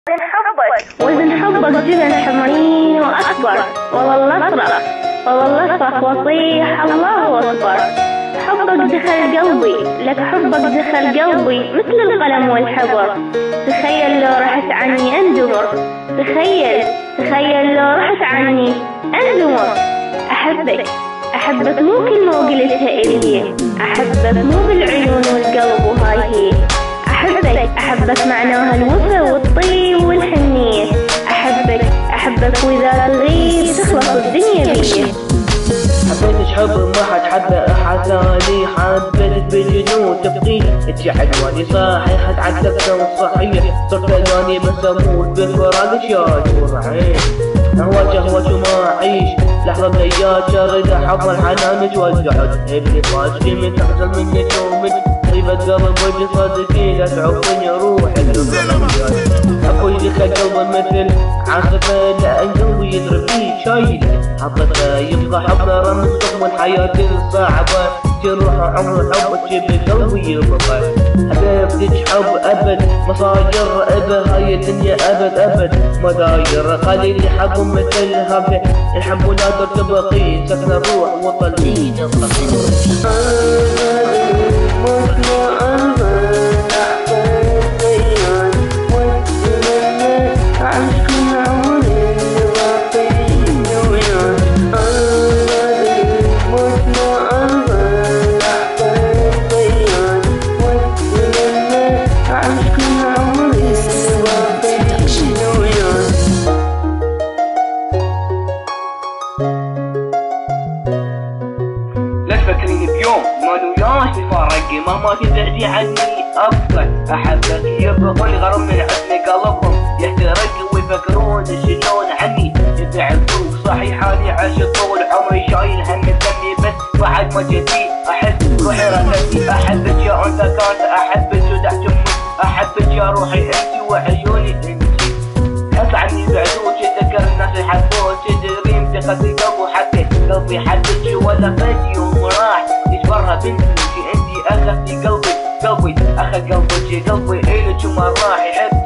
وزن حبك جبن حمرين وأكبر، والله اصرخ والله اصرخ وصيح الله أكبر. حبك دخل قلبي، لك حبك دخل قلبي مثل القلم والحبر. تخيل لو رحت عني أندمر، تخيل لو رحت عني أندمر. أحبك مو كلمة وقلتها إلي، أحبك مو بالعيون والقلب وهاي هي. أحبك معناها الوفا والطيب والحنية. أحبك وإذا تغيب تخلص الدنيا بيه. حبيتش حب ما حد حبه أحد ثاني، حبيتك بالجنون تبقي انتي حلواني صحيح حتعذبت والصحية صرت ألواني بس أموت بفراقك يا نور عين. هواك وما أعيش لحظة بليات شردة حب الحنان توزعت ابني فاشكي من تحصل منك يومك طيبة قلب وجه صدقي لا تعوفني روحك أبوي دخل قلبه مثل عاصفة لأن قلبي يضرب فيه شايل حطته يبقى حبنا رمز رغم الحياة الصعبة تروح عمر حبك بقلبي يبقى. حبيبتك حب أبد مصاير أبد هاي الدنيا أبد ما داير خليلي حب مثل هبه الحب لا ترتبطي سكن الروح وطلعي فكريني بيوم ما نوياش نفارقي مهما تبعدي عني أفضل. أحبك يبغون غرم من حسن قلبهم يحترق ويفكرون شلون عني يزعلوك صحيح أني عشت طول عمري شايل هم دمي بس بعد ما جيتي أحس روحي ركبتي. أحبك يا أنت كانت أحبك ودعت أمك أحبك يا روحي أنتي وعيوني أنتي. حس عني بعدوك تذكر الناس اللي حبوك تدرين دخلت قلبي وحكيت قلبي حبك ولا فاتي وراح يجبرها بنتي انتي اخذتي قلبي اخذ قلبك إلك وما راح يحب